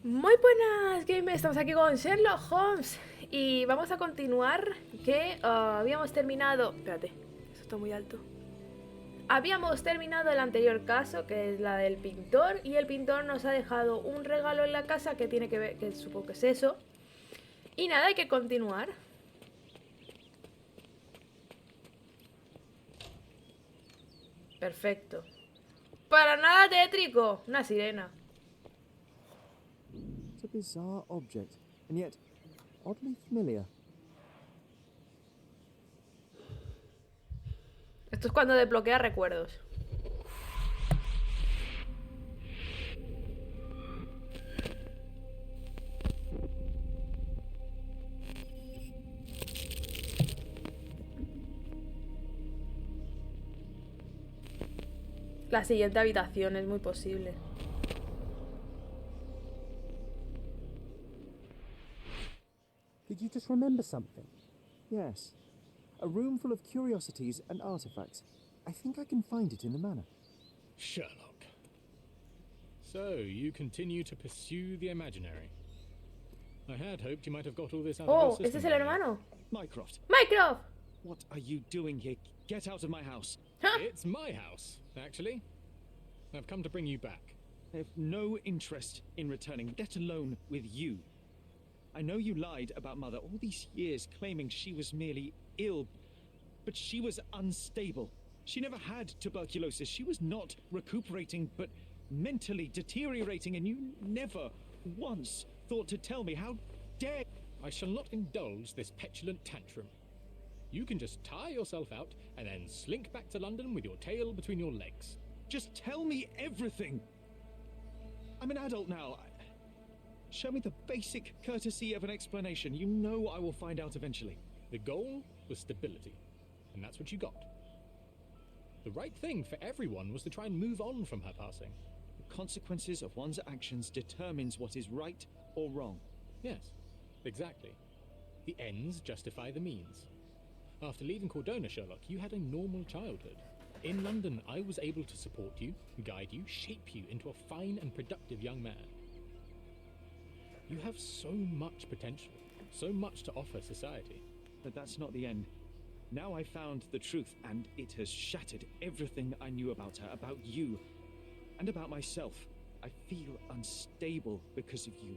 Muy buenas, gamers. Estamos aquí con Sherlock Holmes y vamos a continuar que habíamos terminado... Espérate, eso está muy alto. Habíamos terminado el anterior caso, que es la del pintor, y el pintor nos ha dejado un regalo en la casa que tiene que ver, que supongo que es eso. Y nada, hay que continuar. Perfecto. Para nada tétrico, una sirena. It's a bizarre object, and yet oddly familiar. Esto es cuando desbloquea recuerdos. La siguiente habitación es muy posible. Did you just remember something? Yes. A room full of curiosities and artifacts. I think I can find it in the manor. Sherlock. So, you continue to pursue the imaginary. I had hoped you might have got all this out of Oh, your system. ¿este es el by now. hermano? Mycroft, ¡Mycroft! what are you doing here? Get out of my house. Huh? It's my house, actually. I've come to bring you back. I have no interest in returning, let alone with you. I know you lied about Mother all these years, claiming she was merely ill, but she was unstable. She never had tuberculosis. She was not recuperating, but mentally deteriorating, and you never once thought to tell me. How dare... I shall not indulge this petulant tantrum. You can just tire yourself out and then slink back to London with your tail between your legs. Just tell me everything. I'm an adult now. Show me the basic courtesy of an explanation. You know I will find out eventually. The goal was stability, and that's what you got. The right thing for everyone was to try and move on from her passing. The consequences of one's actions determines what is right or wrong. Yes, exactly. The ends justify the means. After leaving Cordona, Sherlock, you had a normal childhood. In London, I was able to support you, guide you, shape you into a fine and productive young man. You have so much potential, so much to offer society. But that's not the end. Now I found the truth, and it has shattered everything I knew about her, about you, and about myself. I feel unstable because of you.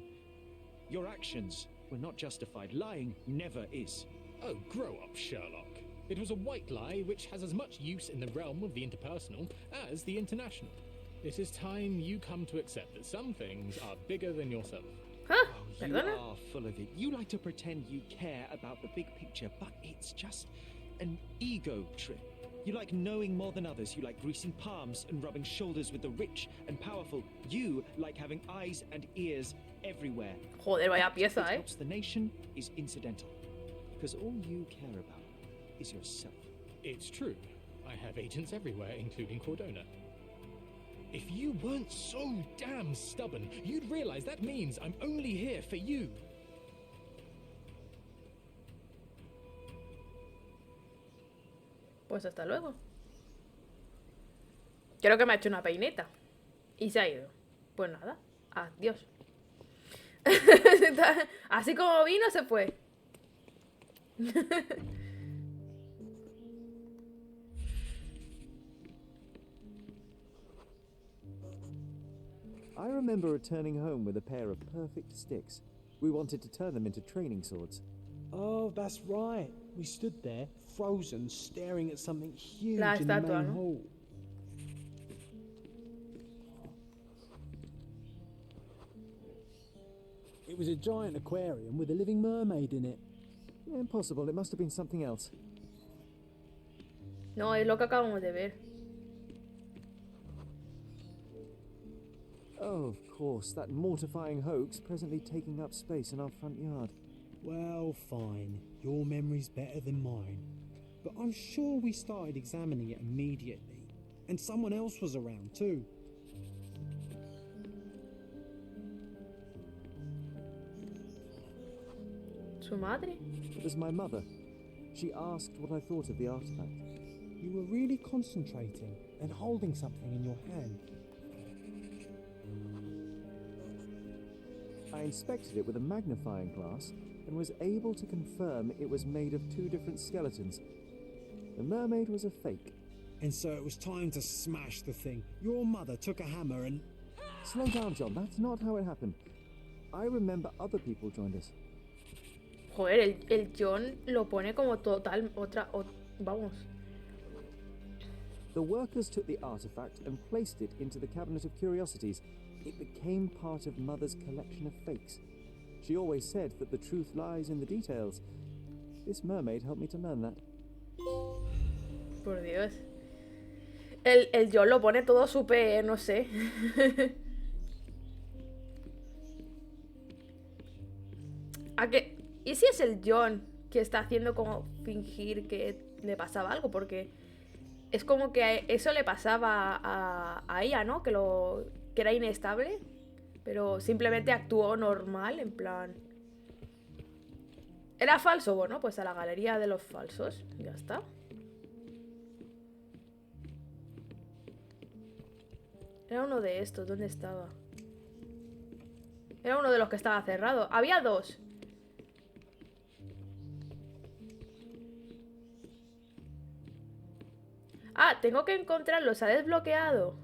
Your actions were not justified. Lying never is. Oh, grow up, Sherlock. It was a white lie which has as much use in the realm of the interpersonal as the international. It is time you come to accept that some things are bigger than yourself. ¿Ah? Oh, you ¿Perdona? are full of it. You like to pretend you care about the big picture, but it's just an ego trip. You like knowing more than others. You like greasing palms and rubbing shoulders with the rich and powerful. You like having eyes and ears everywhere. Joder, vaya What pieza, ¿eh? helps the nation is incidental, because all you care about is yourself. It's true. I have agents everywhere, including Cordona. If you weren't so damn stubborn, you'd realize that means I'm only here for you. Pues hasta luego. Creo que me ha hecho una peineta. Y se ha ido. Pues nada. Adiós. Así como vino, se fue. I remember returning home with a pair of perfect sticks. We wanted to turn them into training swords. Oh, that's right. We stood there, frozen, staring at something huge La in the estatua, main ¿no? hall. It was a giant aquarium with a living mermaid in it. Impossible, it must have been something else. No, es lo que acabamos de ver. Oh, of course, that mortifying hoax presently taking up space in our front yard. Well, fine. Your memory's better than mine. But I'm sure we started examining it immediately. And someone else was around too. ¿Su madre? It was my mother. She asked what I thought of the artifact. You were really concentrating and holding something in your hand. I inspected it with a magnifying glass and was able to confirm it was made of 2 different skeletons. The mermaid was a fake. And so it was time to smash the thing. Your mother took a hammer and... Slow down, John. That's not how it happened. I remember other people joined us. Joder, el John lo pone como total vamos. The workers took the artifact and placed it into the cabinet of curiosities. It became part of Mother's collection of fakes. She always said that the truth lies in the details. This mermaid helped me to learn that. Por Dios. El John lo pone todo súper, no sé. ¿A qué? ¿Y si es el John que está haciendo como fingir que le pasaba algo? Porque es como que eso le pasaba a ella, ¿no? Que era inestable, pero simplemente actuó normal, en plan... ¿Era falso? Bueno, pues a la galería de los falsos. Ya está. Era uno de estos. ¿Dónde estaba? Era uno de los que estaba cerrado. Había 2. Ah, tengo que encontrarlo. Se ha desbloqueado.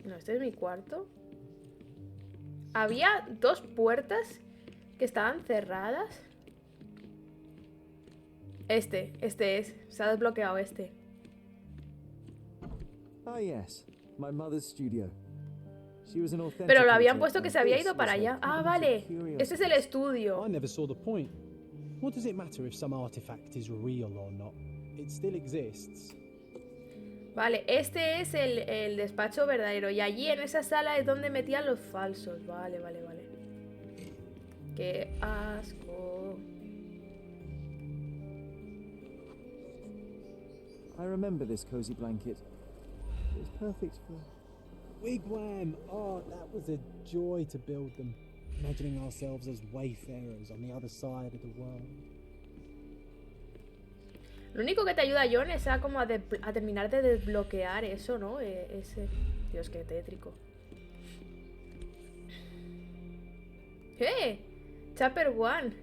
No, este es mi cuarto. Había 2 puertas que estaban cerradas. Este es. Se ha desbloqueado este. Ah, yes. My mother's studio. She was an authenticator. Pero lo habían puesto que se había and ido this para was her allá. Ah, cabinet of vale. curiosities. Este es el estudio. I never saw the point. What does it matter if some artifact is real or not? It still exists. Vale, este es el despacho verdadero. Y allí en esa sala es donde metían los falsos. Vale. Qué asco. I remember this cozy blanket. It was perfect for... Wigwam! Oh, that was a joy to build them. Imagining ourselves as wayfarers on the other side of the world. Lo único que te ayuda, John, es a como a terminar de desbloquear eso, ¿no? Ese... Dios, qué tétrico. ¡Eh! Chapter 1.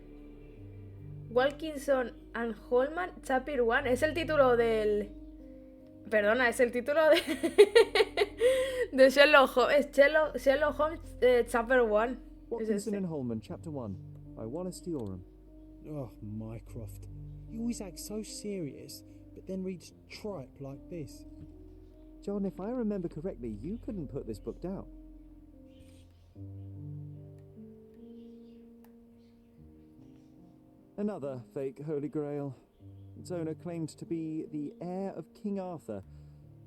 Wilkinson and Holman, Chapter 1. Es el título del... Perdona, es el título de... de Sherlock Holmes. Sherlock Holmes, Chapter 1. Es Watkinson este. and Holman, Chapter 1, by Wallace Dioram. Oh, Mycroft. You always act so serious, but then read tripe like this. John, if I remember correctly, you couldn't put this book down. Another fake Holy Grail. Its owner claimed to be the heir of King Arthur.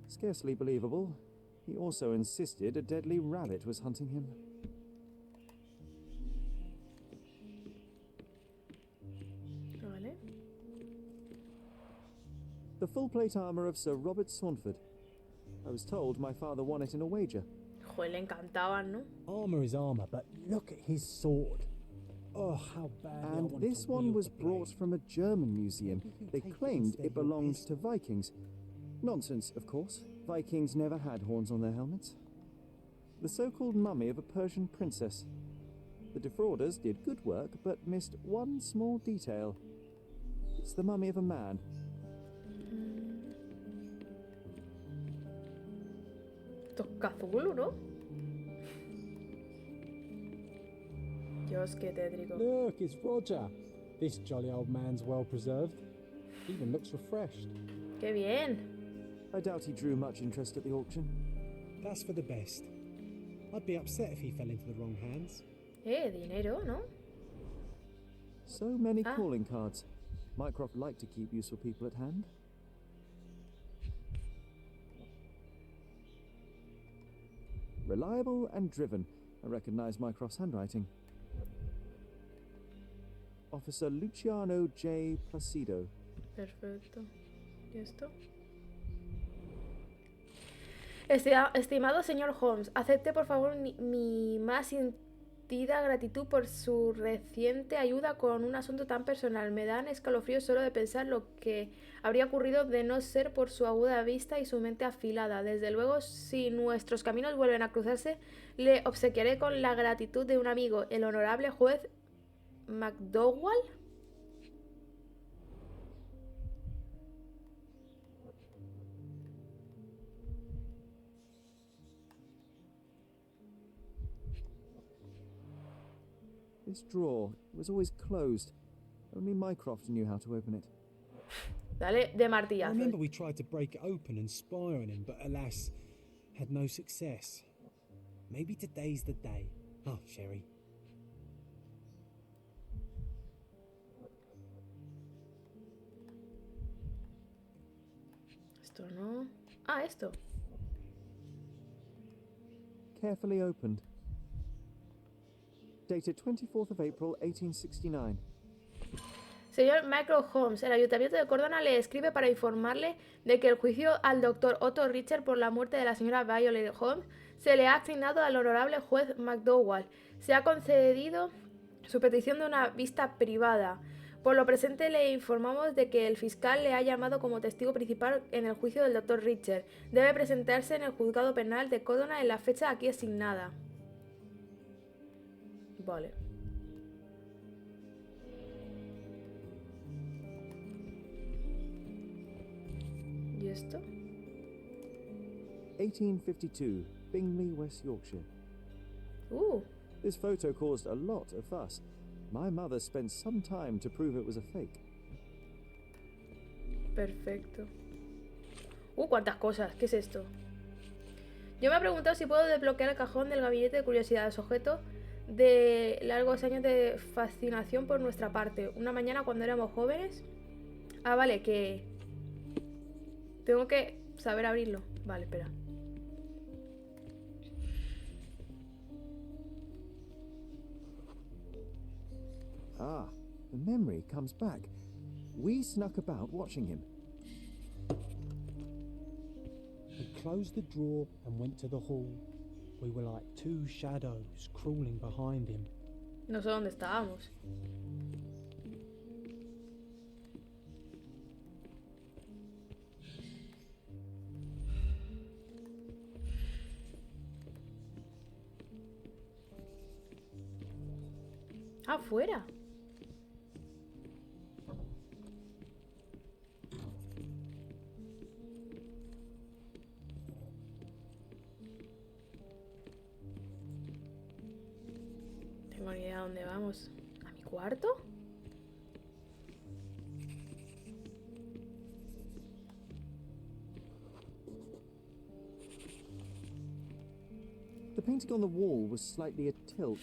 Scarcely believable. He also insisted a deadly rabbit was hunting him. Vale. The full plate armour of Sir Robert Saunford. I was told my father won it in a wager. Joder, le encantaban, ¿no? Armour is armour, but look at his sword. Oh, how bad. And this one was brought from a German museum. They claimed it belonged to Vikings. Nonsense, of course. Vikings never had horns on their helmets. The so-called mummy of a Persian princess. The defrauders did good work, but missed one small detail. It's the mummy of a man. Esto es Cthulhu, ¿no? Dios, qué tétrico. Look, it's Roger. This jolly old man's well preserved. Even looks refreshed. Qué bien. I doubt he drew much interest at the auction. That's for the best. I'd be upset if he fell into the wrong hands. Dinero, ¿no? So many Ah. calling cards. Mycroft liked to keep useful people at hand. Reliable and driven. I recognize Mycroft's handwriting. Officer Luciano J. Placido. Perfecto. ¿Y esto? Estimado señor Holmes, acepte por favor mi más sentida gratitud por su reciente ayuda con un asunto tan personal. Me dan escalofríos solo de pensar lo que habría ocurrido de no ser por su aguda vista y su mente afilada. Desde luego, si nuestros caminos vuelven a cruzarse, le obsequiaré con la gratitud de un amigo, el honorable juez McDowell. This drawer was always closed. Only Mycroft knew how to open it. Dale de I martillazo. remember we tried to break it open and spy on him, but alas, had no success. Maybe today's the day. Oh, Sherry. Esto no. Ah, esto. Carefully opened. Dated 24th of April, 1869. Señor Michael Holmes, el Ayuntamiento de Cordona le escribe para informarle de que el juicio al doctor Otto Richter por la muerte de la señora Violet Holmes se le ha asignado al honorable juez McDowell. Se ha concedido su petición de una vista privada. Por lo presente le informamos de que el fiscal le ha llamado como testigo principal en el juicio del doctor Richter. Debe presentarse en el juzgado penal de Cordona en la fecha aquí asignada. Vale. ¿Y esto? 1852, Bingley, West Yorkshire. This photo caused a lot of fuss. My mother spent some time to prove it was a fake. Perfecto. Cuántas cosas. ¿Qué es esto? Yo me he preguntado si puedo desbloquear el cajón del gabinete de curiosidades, objeto de largos años de fascinación por nuestra parte. Una mañana cuando éramos jóvenes. Ah, vale, que tengo que saber abrirlo. Vale, espera. Ah, the memory comes back. We snuck about watching him. We closed the drawer and went to the hall. We were like two shadows crawling behind him. No sé dónde estábamos. Afuera. Tengo ni idea de dónde vamos. ¿A mi cuarto? The painting on the wall was slightly atilt.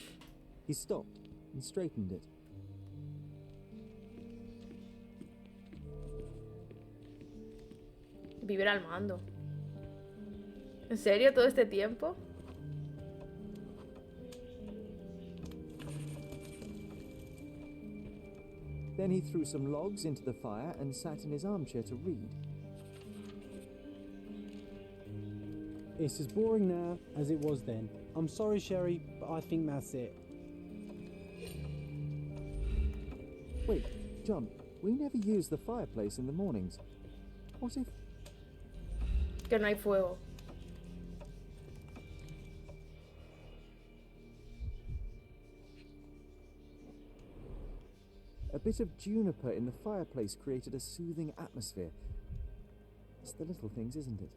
He stopped and straightened it. Vivir al mando. ¿En serio todo este tiempo? Then he threw some logs into the fire and sat in his armchair to read. It's as boring now as it was then. I'm sorry, Sherry, but I think that's it. Wait, John, we never use the fireplace in the mornings. What if... Que no hay fuego. A bit of juniper in the fireplace created a soothing atmosphere. It's the little things, isn't it?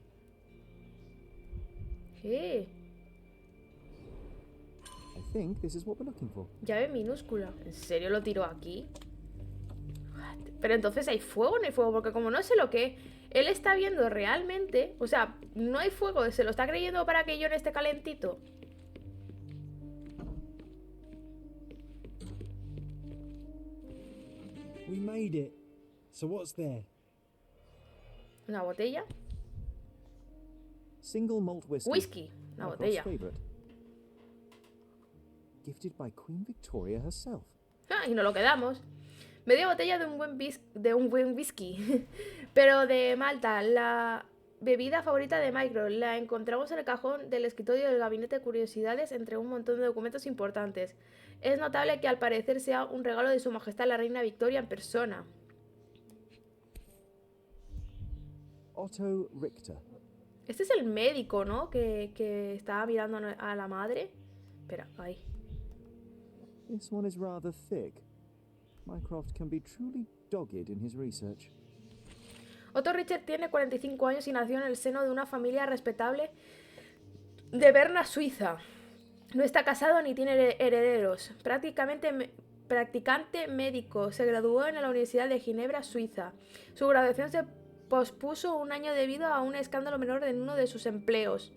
¿Qué? I think this is what we're looking for. Llave minúscula. ¿En serio lo tiró aquí? Pero entonces ¿hay fuego o no hay fuego? Porque como no sé lo que él está viendo realmente, o sea, no hay fuego, se lo está creyendo para que yo no esté calentito. We made it. So what's there? Una botella. Single malt whiskey. Whisky. Una Mycroft's botella. favorite. Gifted by Queen Victoria herself. Ah, y nos lo quedamos. Media botella de un buen whisky. Pero de Malta. bebida favorita de Micro. La encontramos en el cajón del escritorio del gabinete de curiosidades entre un montón de documentos importantes. Es notable que al parecer sea un regalo de su majestad la reina Victoria en persona. Otto Richter. Este es el médico, ¿no? Que estaba mirando a la madre. Espera, ahí. This one is rather thick. Mycroft can be truly dogged in his research. Otto Richter tiene 45 años y nació en el seno de una familia respetable de Berna, Suiza. No está casado ni tiene herederos. Practicante médico. Se graduó en la Universidad de Ginebra, Suiza. Su graduación se pospuso un año debido a un escándalo menor en uno de sus empleos.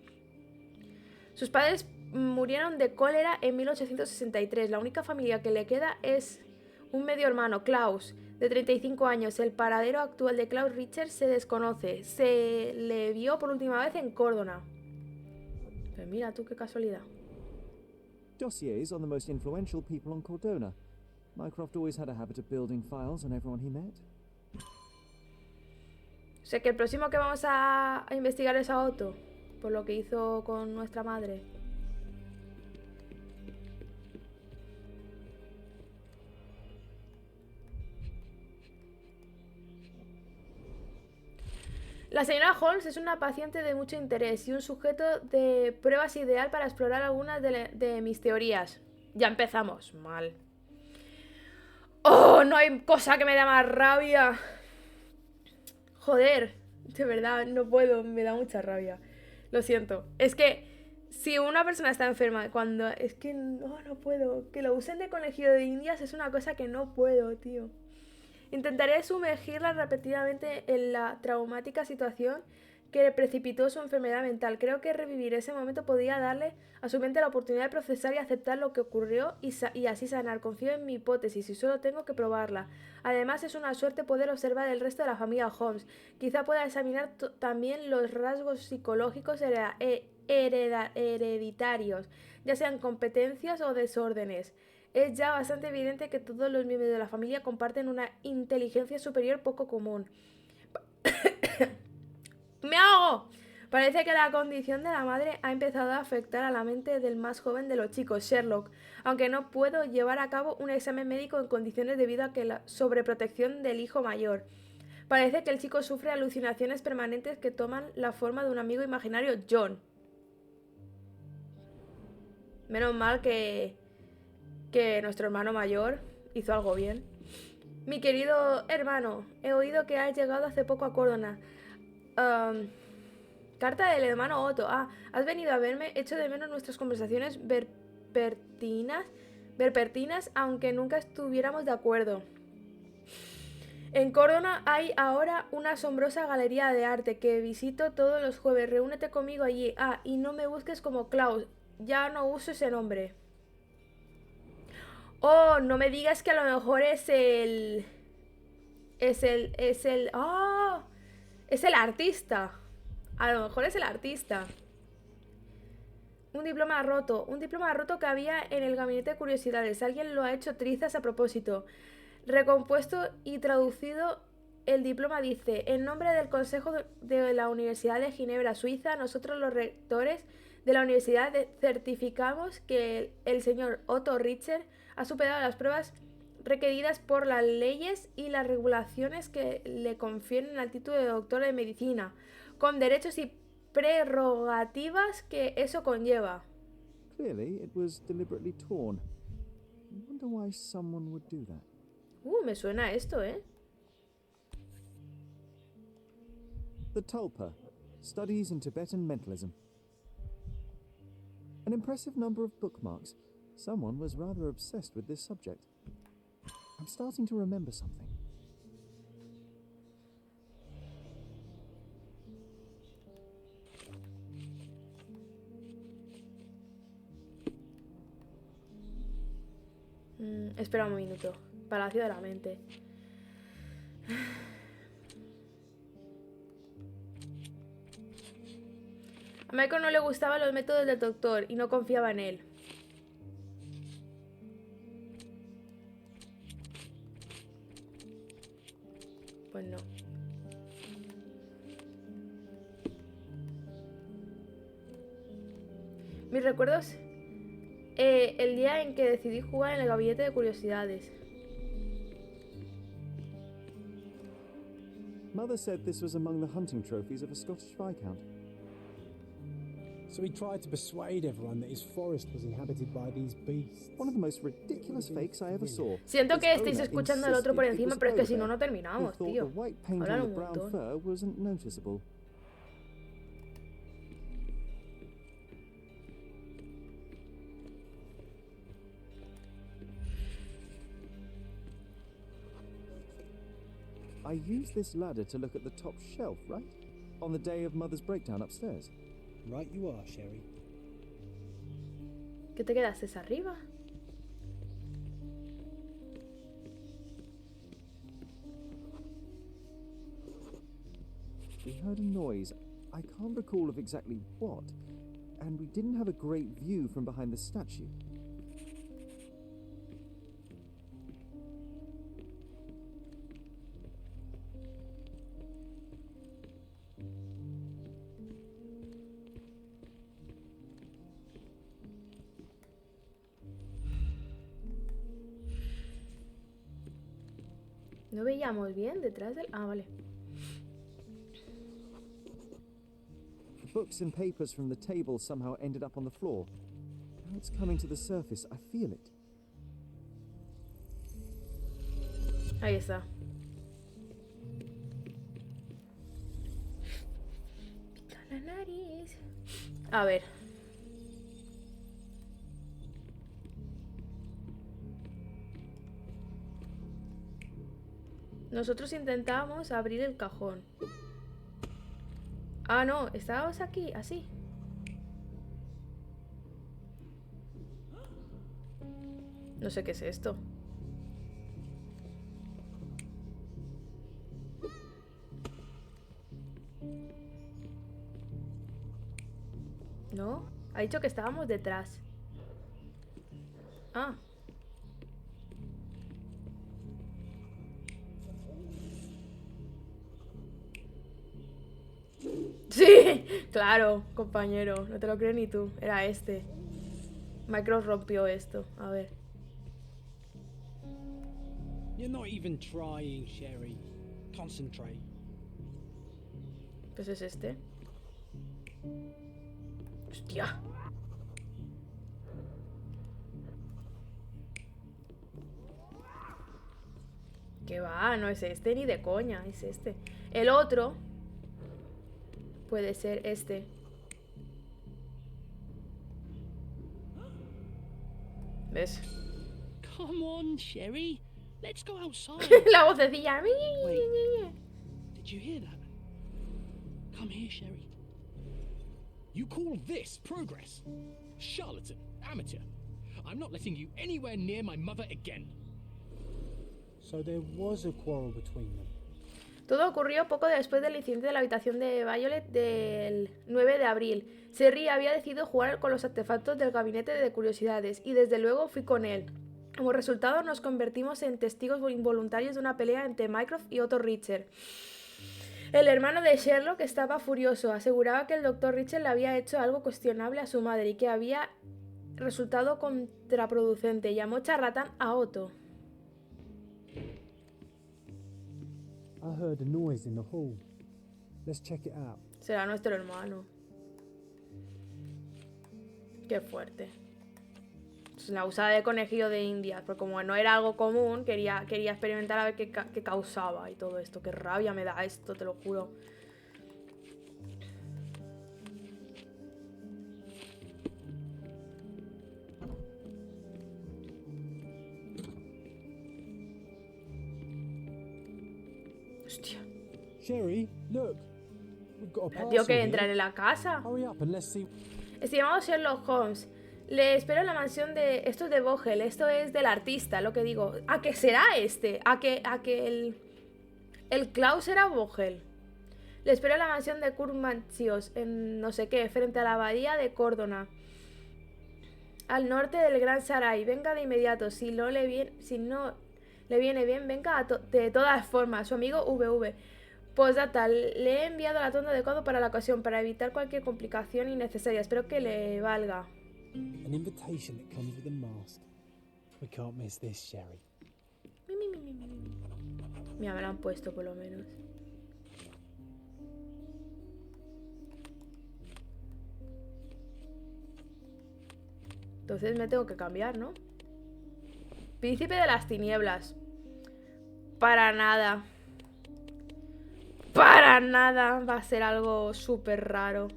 Sus padres murieron de cólera en 1863. La única familia que le queda es un medio hermano, Klaus, de 35 años. El paradero actual de Klaus Richter se desconoce. Se le vio por última vez en Córdoba. Pero mira tú, qué casualidad. Dossiers on the most influential people on Cordona. Mycroft always had a habit of building files on everyone he met. O sea que el próximo que vamos a investigar es a Otto, por lo que hizo con nuestra madre. La señora Holmes es una paciente de mucho interés y un sujeto de pruebas ideal para explorar algunas de mis teorías. Ya empezamos mal. ¡Oh! No hay cosa que me dé más rabia. Joder, de verdad, no puedo, me da mucha rabia. Lo siento. Es que si una persona está enferma, cuando... Es que no puedo. Que lo usen de conejillo de indias es una cosa que no puedo, tío. Intentaré sumergirla repetidamente en la traumática situación que precipitó su enfermedad mental. Creo que revivir ese momento podría darle a su mente la oportunidad de procesar y aceptar lo que ocurrió y así sanar. Confío en mi hipótesis y solo tengo que probarla. Además es una suerte poder observar el resto de la familia Holmes. Quizá pueda examinar también los rasgos psicológicos hereditarios, ya sean competencias o desórdenes. Es ya bastante evidente que todos los miembros de la familia comparten una inteligencia superior poco común. ¡Me ahogo! Parece que la condición de la madre ha empezado a afectar a la mente del más joven de los chicos, Sherlock, aunque no puedo llevar a cabo un examen médico en condiciones debido a que la sobreprotección del hijo mayor. Parece que el chico sufre alucinaciones permanentes que toman la forma de un amigo imaginario, John. Menos mal que nuestro hermano mayor hizo algo bien. Mi querido hermano, he oído que has llegado hace poco a Córdoba. Carta del hermano Otto. Has venido a verme. Echo de menos nuestras conversaciones vespertinas, aunque nunca estuviéramos de acuerdo. En Córdoba hay ahora una asombrosa galería de arte que visito todos los jueves. Reúnete conmigo allí. Y no me busques como Klaus. Ya no uso ese nombre. Oh, no me digas que a lo mejor es el artista. A lo mejor es el artista. Un diploma roto que había en el gabinete de curiosidades. Alguien lo ha hecho trizas a propósito. Recompuesto y traducido, el diploma dice: en nombre del Consejo de la Universidad de Ginebra, Suiza, nosotros los rectores de la universidad certificamos que el señor Otto Richter ha superado las pruebas requeridas por las leyes y las regulaciones que le confieren el título de doctor de medicina, con derechos y prerrogativas que eso conlleva. Clearly, it was deliberately torn. I wonder why someone would do that. Me suena esto, ¿eh? The Tulpa, Studies in Tibetan Mentalism. An impressive number of bookmarks. Someone was rather obsessed with this subject. I'm starting to remember something. Espera un minuto. Palacio de la mente. A Michael no le gustaban los métodos del doctor y no confiaba en él. Pues no. Mis recuerdos... el día en que decidí jugar en el gabinete de curiosidades. Mother said this was among the hunting trophies of a Scottish Viscount. So he tried to persuade everyone that his forest was inhabited by these beasts. One of the most ridiculous fakes I ever saw. Siento que Its estéis owner escuchando al otro por insisted it encima, was pero es que over si no, there. no He terminamos, thought tío. the white paint Hablan on un the brown montón. fur wasn't noticeable. I used this ladder to look at the top shelf, right? On the day of Mother's breakdown upstairs. Right you are, Sherry. ¿Qué te quedaste arriba? We heard a noise. I can't recall of exactly what. And we didn't have a great view from behind the statue. No veíamos bien detrás del... Ah, vale. Books and papers from the table somehow ended up on the floor. Now it's coming to the surface. I feel it. Ahí está. Pica la nariz. A ver. Nosotros intentamos abrir el cajón. Ah, no, estábamos aquí, así. No sé qué es esto. ¿No? Ha dicho que estábamos detrás. Ah. Sí, claro, compañero. No te lo crees ni tú. Era este. Micro rompió esto. A ver. You're not even trying, Sherry. Concentrate. Pues es este. Hostia. Que va, no es este ni de coña, es este. El otro puede ser este. ¿Ves? Come on, Sherry. Let's go outside. La vocecilla. Did you hear that? Come here, Sherry. You call this progress? Charlatan, amateur. I'm not letting you anywhere near my mother again. So there was a quarrel between them. Todo ocurrió poco después del incidente de la habitación de Violet del 9 de abril. Serry había decidido jugar con los artefactos del gabinete de curiosidades y desde luego fui con él. Como resultado nos convertimos en testigos involuntarios de una pelea entre Mycroft y Otto Richter. El hermano de Sherlock estaba furioso. Aseguraba que el Dr. Richter le había hecho algo cuestionable a su madre y que había resultado contraproducente. Llamó charlatán a Otto. I heard a noise in the hall. Let's check it out. Será nuestro hermano. Qué fuerte. Es una usada de conejillo de Indias, porque como no era algo común, quería experimentar a ver qué causaba y todo esto. Qué rabia me da esto, te lo juro. Hostia. Sherry, look. We've got a Pero, parcel tío, que here. entrar en la casa. Hurry up and let's see. Estimado Sherlock Holmes, le espero en la mansión de... Esto es de Vogel, esto es del artista, lo que digo. ¿A qué será este? ¿A que el Klaus era Vogel? Le espero en la mansión de Kurmantios, en no sé qué, frente a la abadía de Córdoba, al norte del Gran Saray. Venga de inmediato, si no le viene bien, venga de todas formas. Su amigo VV. Postdata, le he enviado la tonda adecuado para la ocasión, para evitar cualquier complicación innecesaria. Espero que le valga. An invitation that comes with a mask. We can't miss this, Sherry. Mira, me lo han puesto por lo menos. Entonces me tengo que cambiar, ¿no? Príncipe de las tinieblas. Para nada. Para nada va a ser algo súper raro.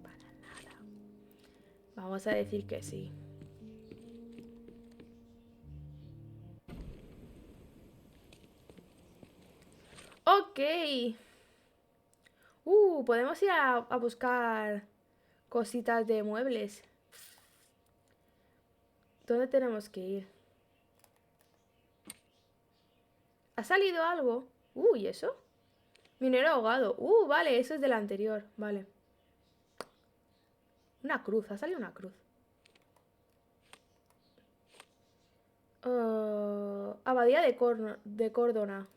Para nada. Vamos a decir que sí. Ok. Podemos ir a buscar cositas de muebles. ¿Dónde tenemos que ir? ¿Ha salido algo? ¿Y eso? Minero ahogado. Vale, eso es del anterior. Vale. Una cruz, ha salido una cruz. Abadía de Córdoba.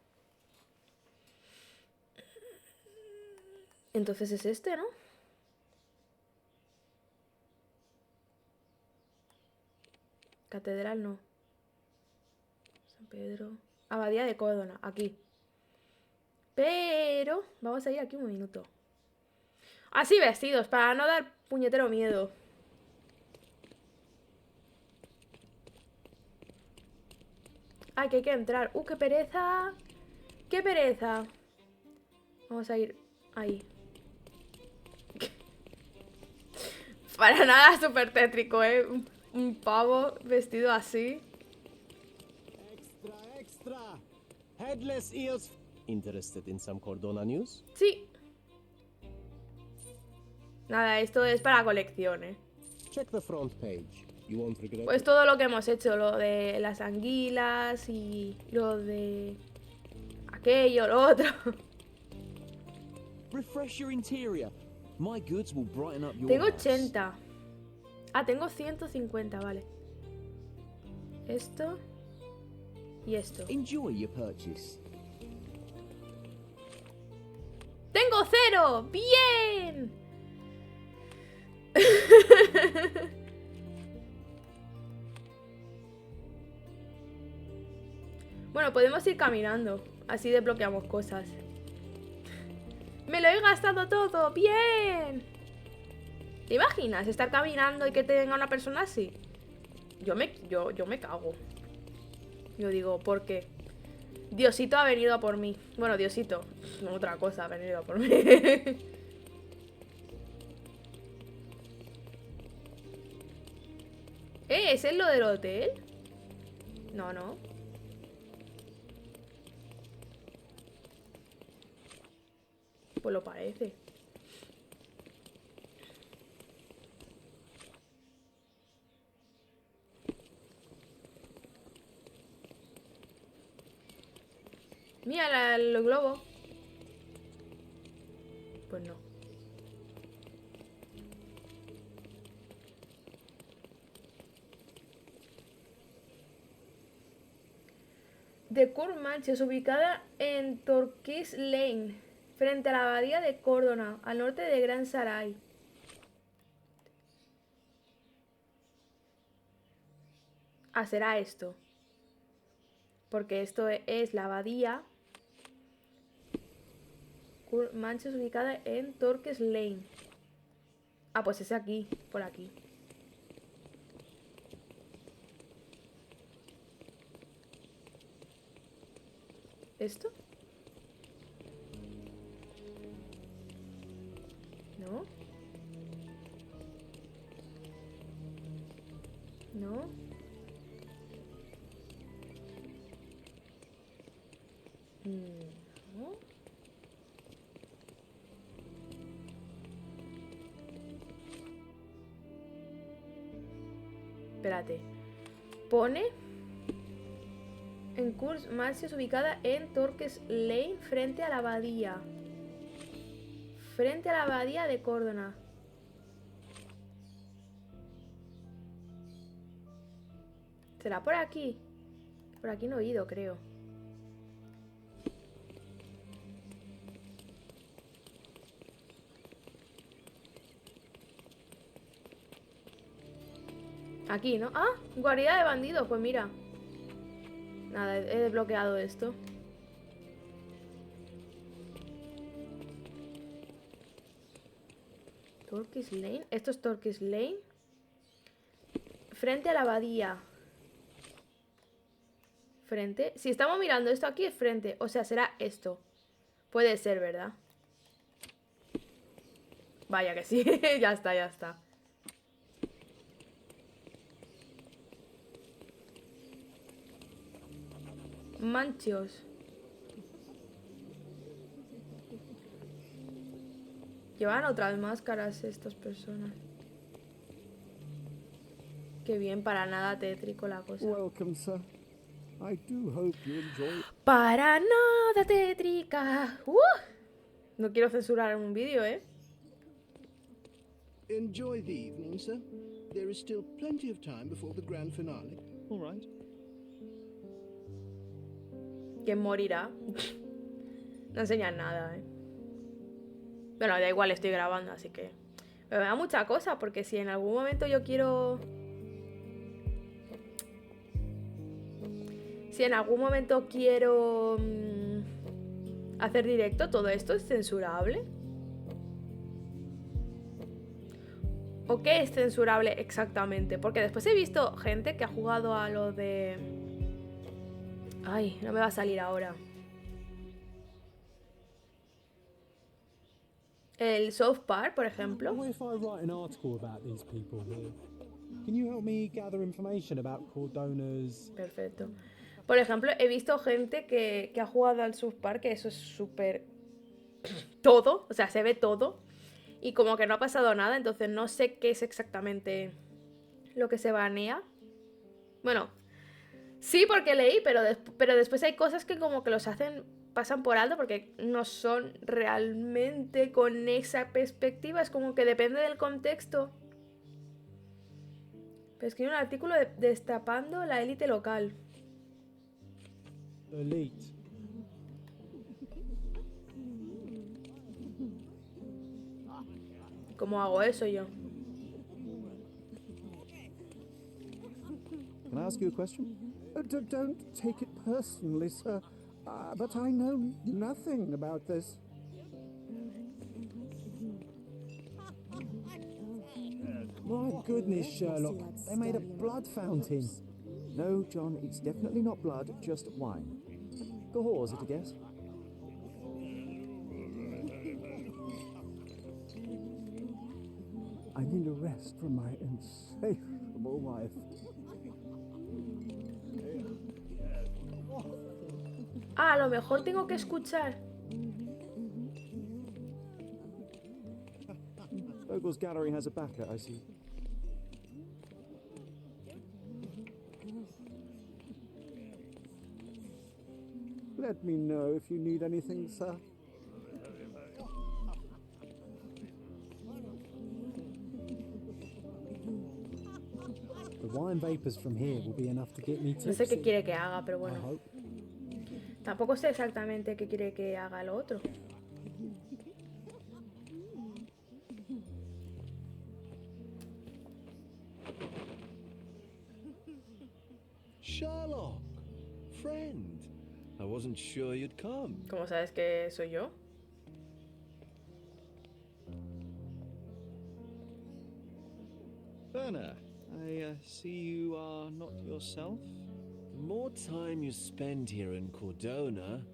Entonces es este, ¿no? Catedral no. San Pedro. Abadía de Córdoba, aquí. Pero vamos a ir aquí un minuto. Así vestidos, para no dar puñetero miedo. Ay, que hay que entrar. ¡Qué pereza! ¡Qué pereza! Vamos a ir ahí. Para nada súper tétrico, ¿eh? Un pavo vestido así. Extra, extra! Headless eels. Interested in some Cordona news? Sí. Nada, esto es para colección, ¿eh? Check the front page. You won't regret Pues it. todo lo que hemos hecho, lo de las anguilas y lo de aquello, lo otro. Refresh your interior. My goods will brighten up your Tengo house. 80. Ah, tengo 150, vale. Esto y esto. Enjoy your purchase. ¡Tengo 0! ¡Bien! Bueno, podemos ir caminando. Así desbloqueamos cosas. ¡Me lo he gastado todo! ¡Bien! ¿Te imaginas estar caminando y que te venga una persona así? Yo me cago. Yo digo, ¿por qué? Diosito ha venido a por mí. Bueno, Diosito, otra cosa ha venido a por mí. ¿Es lo del hotel? No, no. Pues lo parece. Mira el globo. Pues no. The Courtmarch es ubicada en Torquay Lane, frente a la abadía de Córdoba, al norte de Gran Saray. Ah, será esto. Porque esto es la abadía. Courtmarch es ubicada en Torquay Lane. Ah, pues es aquí, por aquí. ¿Esto? ¿No? ¿No? ¿No? Espérate. Pone... En Courtmarch es ubicada en Torquay Lane, frente a la abadía. Frente a la abadía de Córdoba. ¿Será por aquí? Por aquí no he ido, creo. Aquí, ¿no? Ah, guarida de bandidos, pues mira. Nada, he desbloqueado esto. Torquis Lane. Esto es Torquis Lane. Frente a la abadía. Frente. Si estamos mirando esto aquí es frente. O sea, será esto. Puede ser, ¿verdad? Vaya que sí. Ya está, ya está. Manchos. Llevan otras máscaras estas personas. Qué bien, para nada tétrico la cosa. Welcome, sir. I do hope you enjoy. Para nada tétrica. No quiero censurar un vídeo, ¿eh? Enjoy the evening, sir. There is still plenty of time before the grand finale. All right. ¿Quién morirá? No enseñan nada, ¿eh? Bueno, da igual, estoy grabando, así que... Pero me da mucha cosa, porque si en algún momento yo quiero... Si en algún momento quiero... hacer directo, todo esto es censurable. ¿O qué es censurable exactamente? Porque después he visto gente que ha jugado a lo de... Ay, no me va a salir ahora. El South Park, por ejemplo. What if I write an article about these people here? Can you help me gather information about Cordona's... Perfecto. Por ejemplo, he visto gente que ha jugado al South Park, que eso es súper... todo, o sea, se ve todo. Y como que no ha pasado nada, entonces no sé qué es exactamente lo que se banea. Bueno, sí, porque leí, pero después hay cosas que como que los hacen... pasan por alto porque no son realmente con esa perspectiva. Es como que depende del contexto. Pero escribe un artículo destapando la élite local. elite? ¿Cómo hago eso yo? Can I ask you a question? Don't take it personally, sir. But I know nothing about this. My goodness, Sherlock. They made a blood fountain. No, John, it's definitely not blood, just wine. Go, is it a guess? I need a rest from my insatiable wife. Ah, a lo mejor tengo que escuchar. Ogle's gallery has a backer, I see. Let me know if you need anything, sir. The wine vapors from here will be enough to get me tipsy. No sé qué quiere que haga, pero I bueno. hope. Tampoco sé exactamente qué quiere que haga lo otro. Sherlock, friend. I wasn't sure you'd come. ¿Cómo sabes que soy yo? Werner, I see you are not yourself. The more time you spend here in Cordona,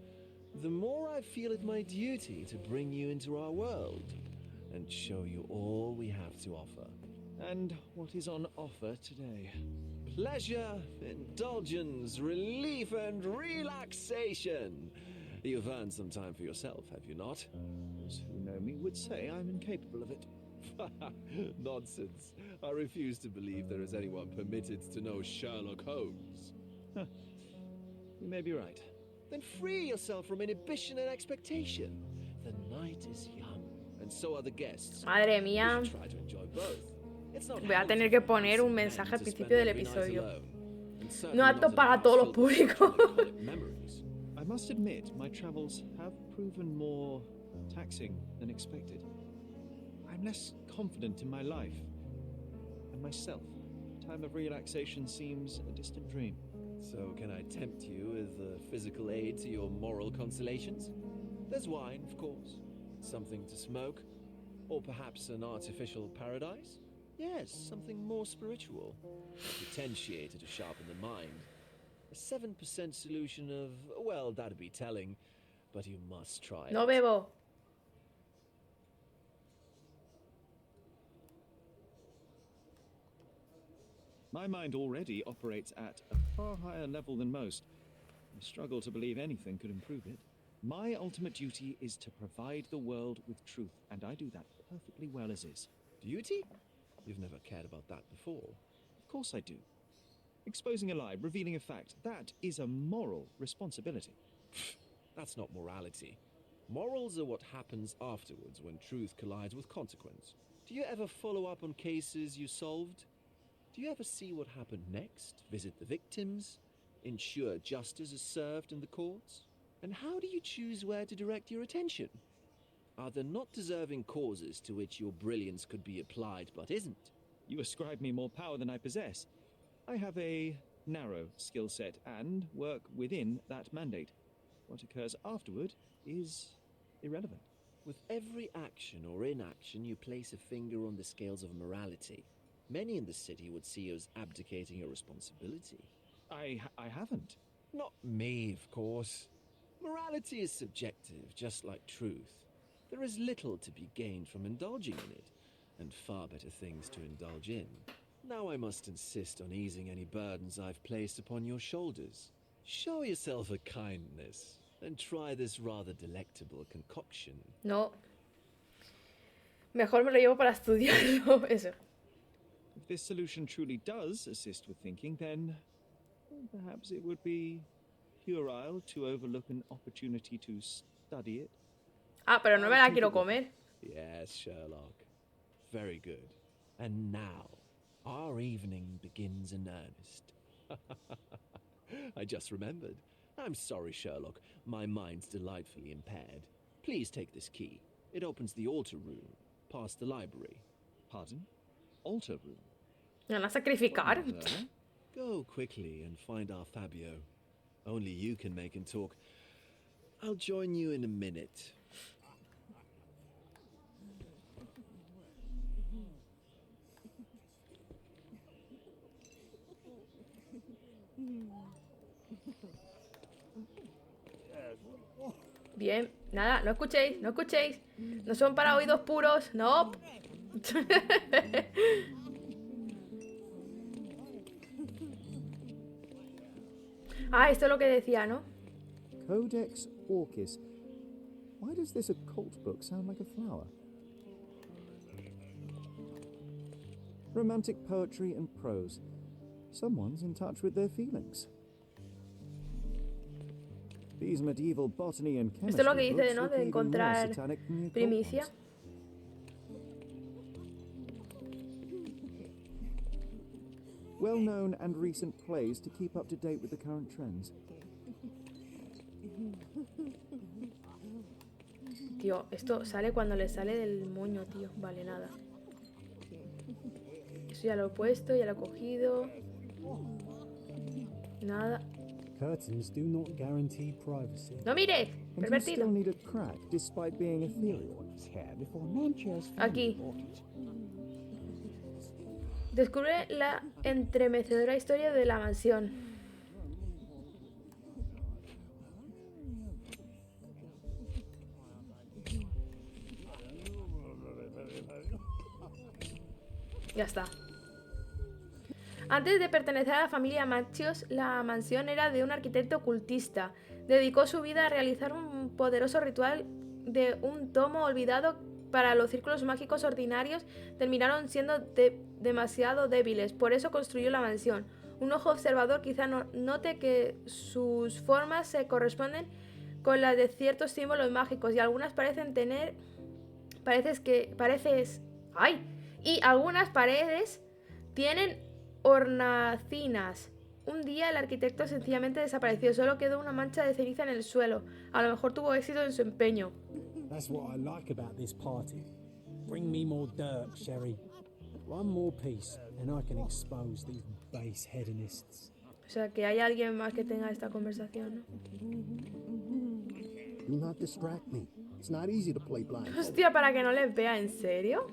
the more I feel it my duty to bring you into our world and show you all we have to offer. And what is on offer today? Pleasure, indulgence, relief, and relaxation. You've earned some time for yourself, have you not? Those who know me would say I'm incapable of it. Nonsense. I refuse to believe there is anyone permitted to know Sherlock Holmes. You may be right. Then free yourself from inhibition and expectation. The night is young, and so are the guests. Madre We mía. should try to enjoy both. It's not Voy a tener que poner un mensaje al principio del episodio. No No apto para todos los públicos. I must admit, my travels have proven more taxing than expected. I'm less confident in my life and myself time of relaxation seems a distant dream. So can I tempt you with a physical aid to your moral consolations? There's wine, of course. Something to smoke. Or perhaps an artificial paradise? Yes, something more spiritual. A potentiator to sharpen the mind. A 7% solution of, well, that'd be telling, but you must try No it. bebo. My mind already operates at a far higher level than most. I struggle to believe anything could improve it. My ultimate duty is to provide the world with truth, and I do that perfectly well as is. Duty? You've never cared about that before. Of course I do. Exposing a lie, revealing a fact, that is a moral responsibility. That's not morality. Morals are what happens afterwards when truth collides with consequence. Do you ever follow up on cases you solved? Do you ever see what happened next? Visit the victims? Ensure justice is served in the courts? And how do you choose where to direct your attention? Are there not deserving causes to which your brilliance could be applied but isn't? You ascribe me more power than I possess. I have a narrow skill set and work within that mandate. What occurs afterward is irrelevant. With every action or inaction, you place a finger on the scales of morality. Many in the city would see you as abdicating your responsibility. I haven't. Not me, of course. Morality is subjective, just like truth. There is little to be gained from indulging in it, and far better things to indulge in. Now I must insist on easing any burdens I've placed upon your shoulders. Show yourself a kindness, and try this rather delectable concoction. No. Mejor me lo llevo para estudiarlo. Eso. If this solution truly does assist with thinking, then perhaps it would be puerile to overlook an opportunity to study it. Ah, pero no me la quiero comer. Yes, Sherlock. Very good. And now, our evening begins in earnest. I just remembered. I'm sorry, Sherlock. My mind's delightfully impaired. Please take this key. It opens the altar room, past the library. Pardon? Altar room? ¿Me van a sacrificar? Go quickly and find our Fabio. Only you can make him talk. I'll join you in a minute. Bien, nada, no escuchéis, no escuchéis. No son para oídos puros, no. Ah, esto es lo que decía, ¿no? Codex Orchis. Why does this occult book sound like a flower? Romantic poetry and prose. Someone's in touch with their feelings. These medieval botany and chemistry Esto es lo que dice, books ¿no? look De even more encontrar satanic than the occult primicia. ones. Well-known and recent plays to keep up to date with the current trends. Tío, esto sale cuando le sale del moño, tío. Vale, nada. Eso ya lo he puesto, ya lo he cogido. Nada. Curtains do not guarantee privacy. ¡No mires! And you ¡Pervertido! still need a crack despite being ethereal. Aquí. Descubre la entremecedora historia de la mansión. Ya está. Antes de pertenecer a la familia Machos, la mansión era de un arquitecto ocultista. Dedicó su vida a realizar un poderoso ritual de un tomo olvidado para los círculos mágicos ordinarios. Terminaron siendo demasiado débiles, por eso construyó la mansión. Un ojo observador quizá note que sus formas se corresponden con las de ciertos símbolos mágicos y algunas parecen tener... Y algunas paredes tienen hornacinas. Un día el arquitecto sencillamente desapareció, solo quedó una mancha de ceniza en el suelo. A lo mejor tuvo éxito en su empeño. That's what I like about this party. Bring me more dirt, Sherry. One more piece, and I can expose these base hedonists. O sea, que hay alguien más que tenga esta conversación, ¿no? Do not distract me. It's not easy to play blind. Hostia, para que no les vea, ¿en serio?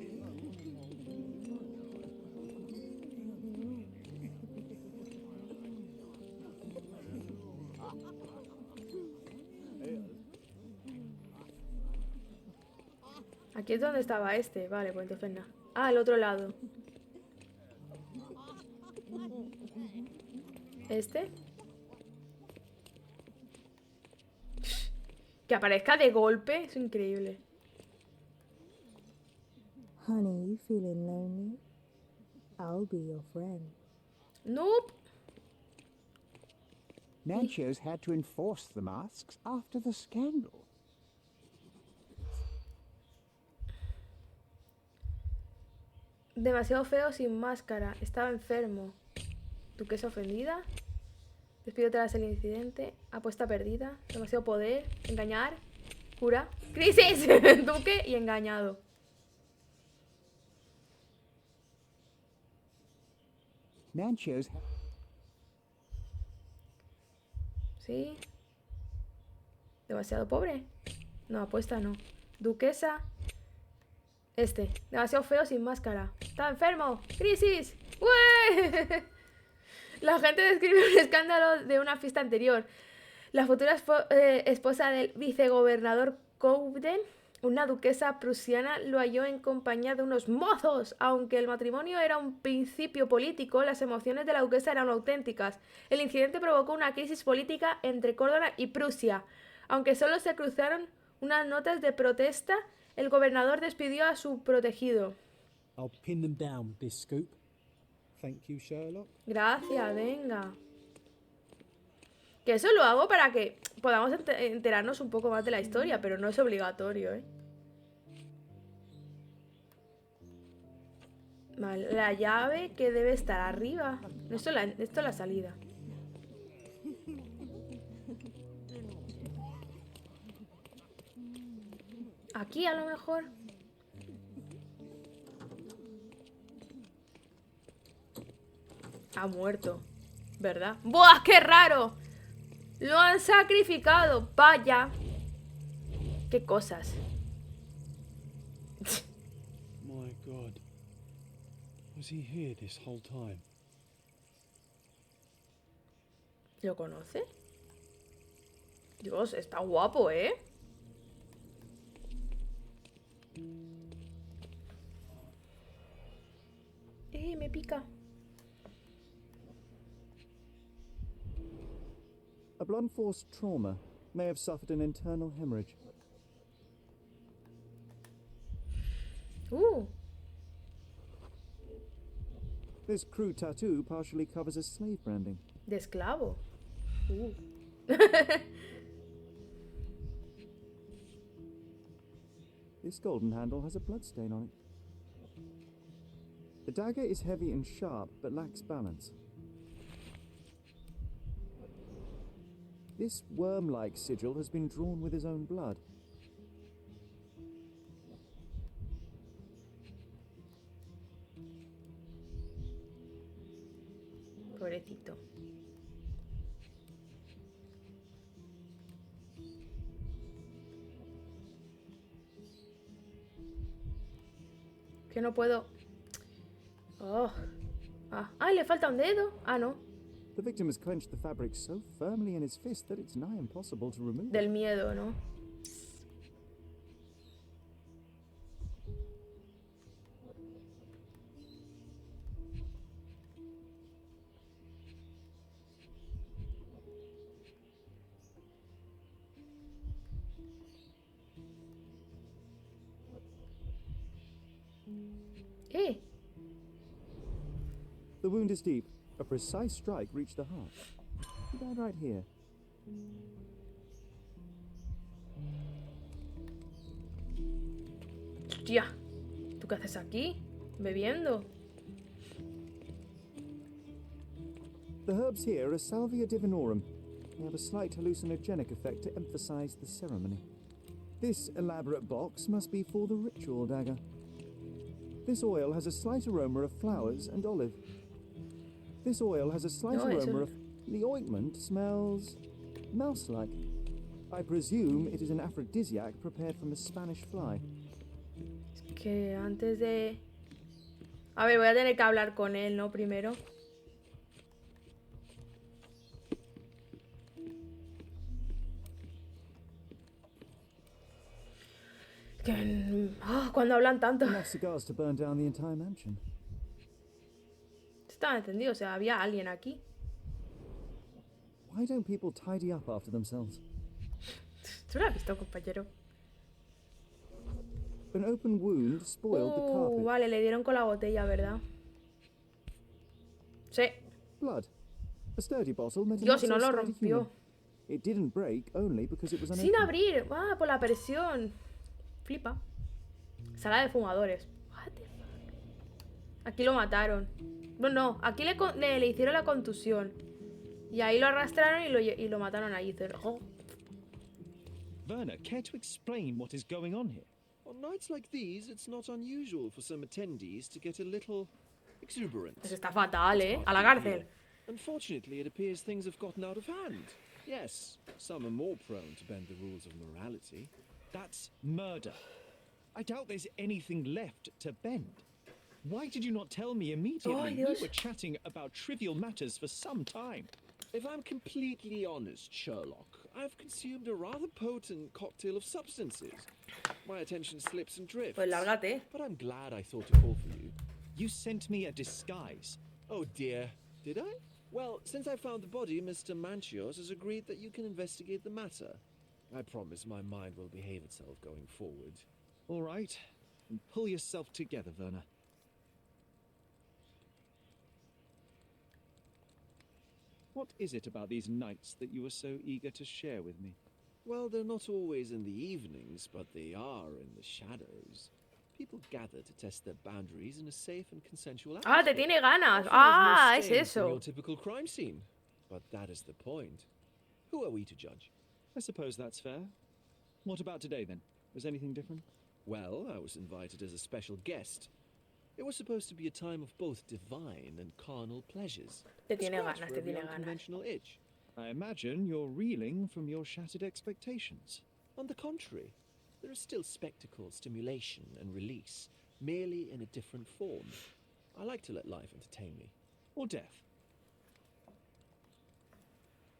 Aquí es donde estaba este. Vale, pues entonces nada. Ah, el otro lado. ¿Este? Que aparezca de golpe, es increíble. Honey, you feeling lonely? I'll be your friend. Nope. Nancho's had to enforce the masks after the scandal. Demasiado feo sin máscara. Estaba enfermo. Duquesa ofendida. Despido tras el incidente. Apuesta perdida. Demasiado poder. Engañar. Cura. Crisis. Duque y engañado. Nancho's. Sí. Demasiado pobre. No, apuesta no. Duquesa. Este. Demasiado feo sin máscara. Está enfermo. Crisis. ¡Ué! La gente describe un escándalo de una fiesta anterior. La futura esposa del vicegobernador Cowden, una duquesa prusiana, lo halló en compañía de unos mozos. Aunque el matrimonio era un principio político, las emociones de la duquesa eran auténticas. El incidente provocó una crisis política entre Córdoba y Prusia. Aunque solo se cruzaron unas notas de protesta, el gobernador despidió a su protegido. I'll pin them down with this scoop. Thank you, Sherlock. Gracias, venga. Que eso lo hago para que podamos enterarnos un poco más de la historia, pero no es obligatorio, ¿eh? Vale, la llave que debe estar arriba. Esto es la salida. Aquí a lo mejor. Ha muerto, ¿verdad? ¡Buah, qué raro! Lo han sacrificado, vaya. Qué cosas. My God. Was he here this whole time? ¿Lo conoce? Dios, está guapo, ¿eh? Me pica. A blunt force trauma may have suffered an internal hemorrhage. This crude tattoo partially covers a slave branding. De esclavo. This golden handle has a bloodstain on it. The dagger is heavy and sharp, but lacks balance. This worm-like sigil has been drawn with his own blood. Pobrecito. Que no puedo. Oh. ¡Ay, le falta un dedo! Ah, no. The victim has clenched the fabric so firmly in his fist that it's nigh impossible to remove. Del miedo, ¿no? The wound is deep. A precise strike reached the heart. He died right here. Hostia, ¿tú qué haces aquí? Bebiendo. The herbs here are Salvia divinorum. They have a slight hallucinogenic effect to emphasize the ceremony. This elaborate box must be for the ritual dagger. This oil has a slight aroma of flowers and olive. This oil has a slight No, aroma of... The ointment smells... mouse-like. I presume it is an aphrodisiac prepared from a Spanish fly. Es que antes de... A ver, voy a tener que hablar con él, ¿no? Primero. Que... cuando hablan tanto. Enough cigars to burn down the entire mansion. Estaba entendido, o sea, había alguien aquí. Why don't people tidy up after themselves? ¿Tú lo has visto, compañero? An open wound spoiled the carpet. Vale, le dieron con la botella, ¿verdad? Sí. Blood. A sturdy bottle meant Dios, not si no so lo sturdy human. rompió. It didn't break only because it was unopened. Sin abrir. Ah, por la presión. Flipa. Sala de fumadores. What the fuck? Aquí lo mataron. No, aquí le hicieron la contusión. Y ahí lo arrastraron y lo mataron ahí. Oh. Werner, care to explain what is going on here? On nights like these, it's not unusual for some attendees to get a little exuberant. Eso está fatal, A la cárcel. Unfortunately, it appears things have gotten out of hand. Yes, some are more prone to bend the rules of morality. That's murder. I doubt there's anything left to bend. Why did you not tell me immediately? We were chatting about trivial matters for some time. If I'm completely honest, Sherlock, I've consumed a rather potent cocktail of substances. My attention slips and drifts. Pues lárgate. But I'm glad I thought to call for you. You sent me a disguise. Oh dear, did I? Well, since I found the body, Mr. Manchios has agreed that you can investigate the matter. I promise my mind will behave itself going forward. All right. And pull yourself together, Werner. What is it about these nights that you are so eager to share with me? Well, they're not always in the evenings, but they are in the shadows. People gather to test their boundaries in a safe and consensual atmosphere. Ah, te tiene ganas. Often Ah, there's es no stain from eso. your typical crime scene. But that is the point. Who are we to judge? I suppose that's fair. What about today, then? Was anything different? Well, I was invited as a special guest. It was supposed to be a time of both divine and carnal pleasures. Te tiene Scratch ganas, for te every tiene ganas. unconventional itch. I imagine you're reeling from your shattered expectations. On the contrary, there is still spectacle, stimulation, and release, merely in a different form. I like to let life entertain me. Or death.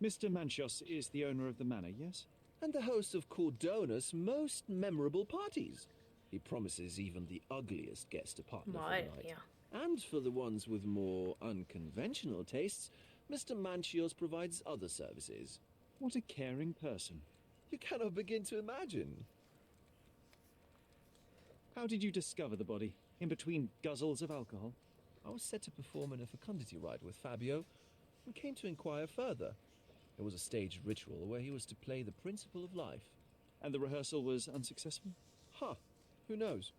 Mr. Manchios is the owner of the manor, yes? And the host of Cordona's most memorable parties. He promises even the ugliest guest a partner for Madre the night. mía. And for the ones with more unconventional tastes, Mr. Manchios provides other services. What a caring person. You cannot begin to imagine. How did you discover the body? In between guzzles of alcohol? I was set to perform in a fecundity rite with Fabio and came to inquire further. It was a staged ritual where he was to play the principle of life. And the rehearsal was unsuccessful? Huh. Who knows?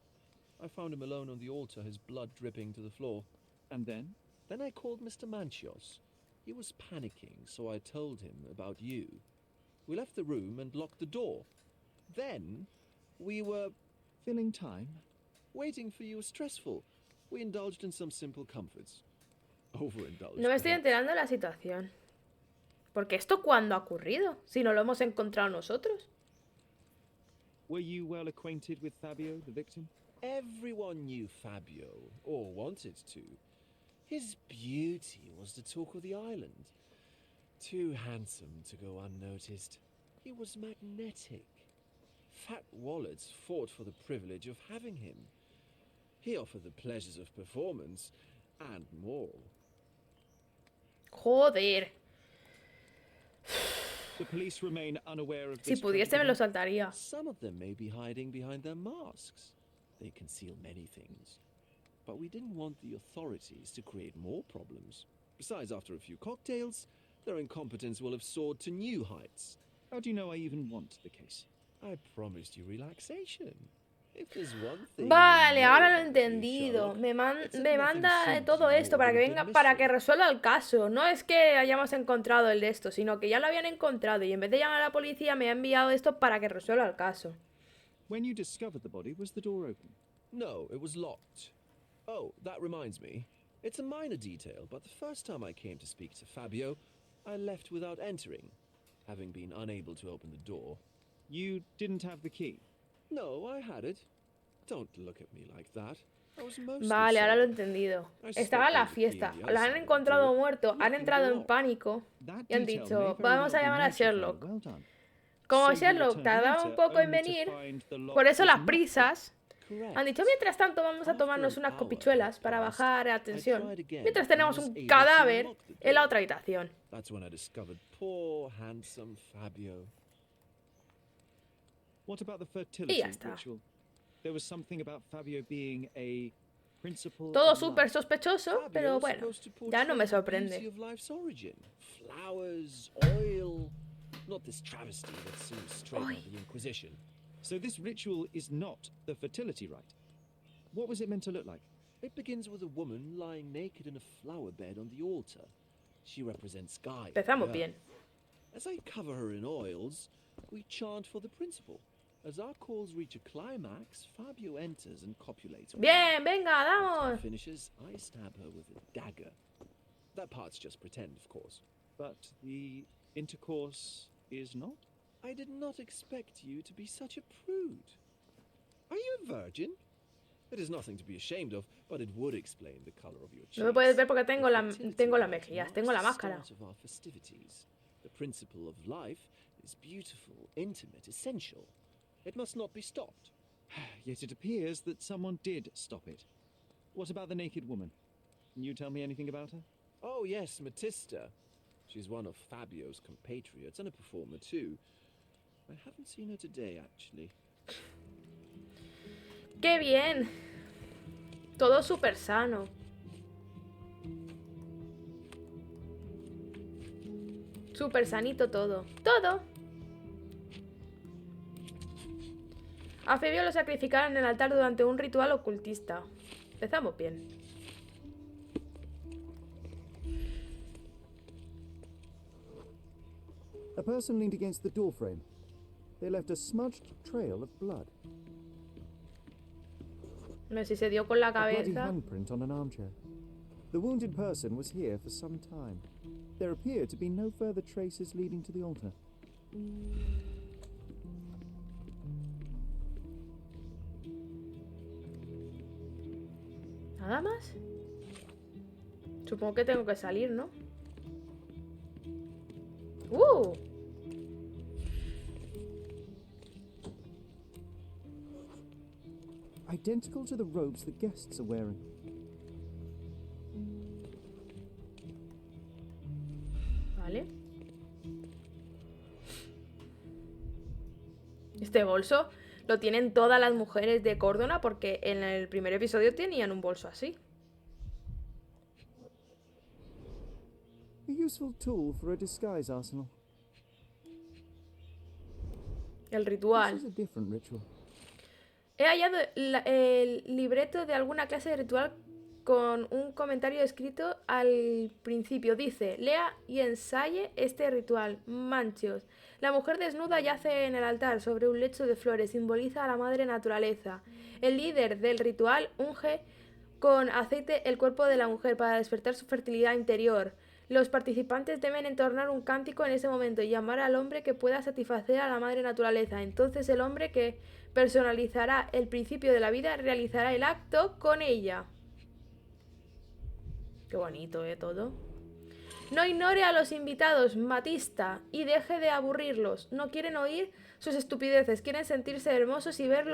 I found him alone on the altar, his blood dripping to the floor. And then? Then I called Mr. Manchios. He was panicking, so I told him about you. We left the room and locked the door. Then we were... Filling time? Waiting for you was stressful. We indulged in some simple comforts. Overindulged. No me estoy perhaps. enterando de la situación. Porque esto cuándo ha ocurrido, si no lo hemos encontrado nosotros. Were you well acquainted with Fabio, the victim? Everyone knew Fabio, or wanted to. His beauty was the talk of the island. Too handsome to go unnoticed. He was magnetic. Fat wallets fought for the privilege of having him. He offered the pleasures of performance, and more. Joder. The police remain unaware of Si this pudiese me lo saltaría. Some of them may be hiding behind their masks. They conceal many things. But we didn't want the authorities to create more problems. Besides, after a few cocktails, their incompetence will have soared to new heights. How do you know I even want the case? I promised you relaxation. If there's one thing Vale, ahora lo he about you, entendido. Sherlock, Me it's that nothing manda seems todo more esto para que than a venga, good para que mystery. resuelva el caso. No es que hayamos encontrado el de esto, sino que ya lo habían encontrado y en vez de llamar a la policía me ha enviado esto para que resuelva el caso. When you discovered the body, was the door open? No, it was locked. Oh, that reminds me. It's a minor detail, but the first time I came to speak to Fabio, I left without entering, having been unable to open the door. You didn't have the key? No, I had it. Don't look at me like that. I was mostly Vale, ahora lo he sober. entendido. I Estaba en la suspected the key fiesta, in the lo other han side of the encontrado door, muerto, han looking entrado en below. pánico That y han detail dicho, may very vamos a well be llamar a magical. Sherlock. Well done. Como So you Sherlock returned tardaba un later poco en only to venir, find the lock por eso was las not prisas, Correct. han dicho, mientras tanto vamos a After tomarnos an unas hour copichuelas had para passed, bajar la I tensión, tried again mientras and tenemos was un able to cadáver unlock the en la door. otra habitación. That's when I discovered poor, handsome Fabio. What about the Y fertility ya está. ritual? There was something about Fabio being a principle Todo of súper life. sospechoso, Fabio pero was bueno, supposed to ya no me portray the sorprende. beauty of life's origin. Flowers, oil, not this travesty that seems straight out of the Inquisition. So this ritual is not the fertility rite. What was it meant to look like? It begins with a woman lying naked in a flower bed on the altar. She represents Gaia. Empezamos the bien. earth. As I cover her in oils, we chant for the principle. As our calls reach a climax, Fabio enters and copulates. with her. Bien, venga, After damos. she finishes, I stab her with a dagger. That part's just pretend, of course. But the intercourse is not? I did not expect you to be such a prude. Are you a virgin? It is nothing to be ashamed of, but it would explain the color of your cheeks. No me puedes ver porque The tengo las fertility rite mejillas, tengo la marks the máscara. start of our festivities. The principle of life is beautiful, intimate, essential. It must not be stopped. Yet it appears that someone did stop it. What about the naked woman? Can you tell me anything about her? Oh yes, Matista. She's one of Fabio's compatriots and a performer too. I haven't seen her today, actually. ¡Qué bien! Todo súper sano. Súper sanito todo. ¡Todo! A Fabio lo sacrificaron en el altar durante un ritual ocultista. Empezamos bien. A person leaned against the doorframe. They left a smudged trail of blood. No sé si se dio con la A bloody cabeza. handprint on an armchair. The wounded person was here for some time. There appear to be no further traces leading to the altar. ¿Nada más? Supongo que tengo que salir, ¿no? Identical to the robes the guests are wearing. Vale. Este bolso lo tienen todas las mujeres de Córdoba porque en el primer episodio tenían un bolso así. A useful tool for a disguise arsenal. El This ritual. is a different ritual. He hallado el libreto de alguna clase de ritual con un comentario escrito al principio. Dice, lea y ensaye este ritual. Manchos. La mujer desnuda yace en el altar sobre un lecho de flores. Simboliza a la madre naturaleza. El líder del ritual unge con aceite el cuerpo de la mujer para despertar su fertilidad interior. Los participantes deben entonar un cántico en ese momento y llamar al hombre que pueda satisfacer a la madre naturaleza. Entonces el hombre que personalizará el principio de la vida realizará el acto con ella. Qué bonito, todo. No ignore a los invitados, Matista, y deje de aburrirlos. No quieren oír sus estupideces, quieren sentirse hermosos y ver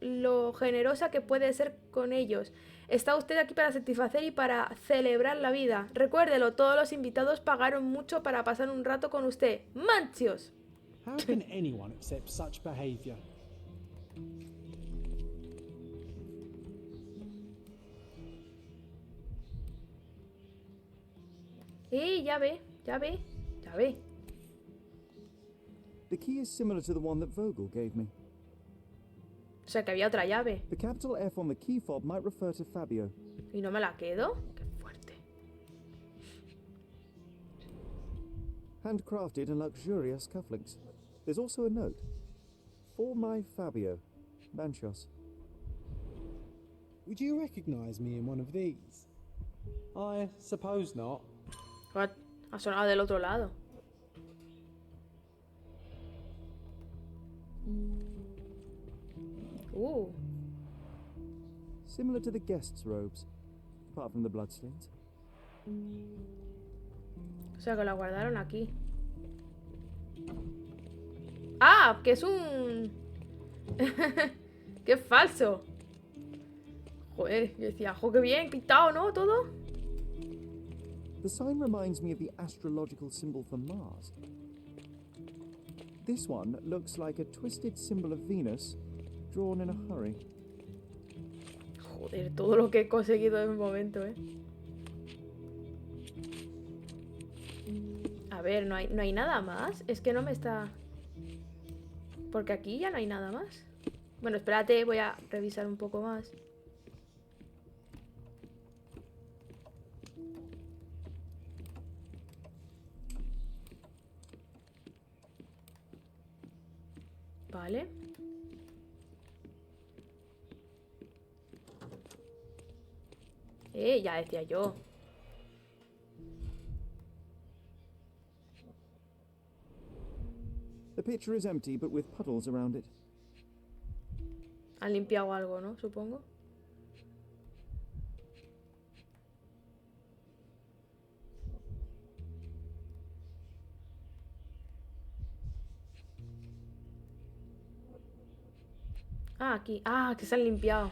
lo generosa que puede ser con ellos. Está usted aquí para satisfacer y para celebrar la vida. Recuérdelo, todos los invitados pagaron mucho para pasar un rato con usted. ¡Manchios! How can anyone accept such behaviour? Ya ve, ya ve, ya ve. The key is similar to the one that Vogel gave me. O sea, que había otra llave. The capital F on the key fob might refer to Fabio. ¿Y no me la quedo? Qué fuerte. Handcrafted and luxurious cufflinks. There's also a note. For my Fabio. Banchos. Would you recognize me in one of these? I suppose not. What? Ha sonado del otro lado. Similar to the guests' robes, apart from the bloodstains. O sea que la guardaron aquí. ¡Ah! Que es un... ¡Qué falso! Joder, yo decía, jo, qué bien pintado, ¿no? Todo. The sign reminds me of the astrological symbol for Mars. This one looks like a twisted symbol of Venus drawn in a hurry. Joder, todo lo que he conseguido en un momento, ¿eh? A ver, no hay nada más. Es que no me está... Porque aquí ya no hay nada más. Bueno, espérate, voy a revisar un poco más. Vale. Ya decía yo. The pitcher is empty, but with puddles around it. Han limpiado algo, ¿no? Supongo. Ah, aquí. Ah, que se han limpiado.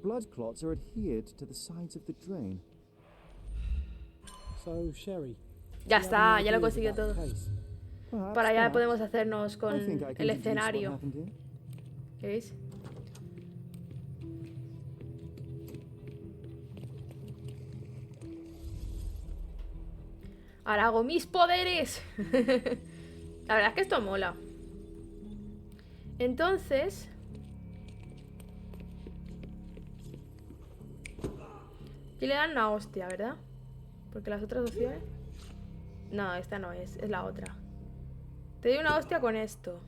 Blood clots are adhered to the sides of the drain. So, Sherry. Ya do you have está, any ya lo he ideas conseguido about the todo. case? Perhaps Para allá not. podemos hacernos con I think I can el deduce what escenario. happened here. ¿Veis? Ahora hago mis poderes. La verdad es que esto mola. Entonces... Aquí le dan una hostia, ¿verdad? Porque las otras opciones... No, esta no es, es la otra. Te doy una hostia con esto.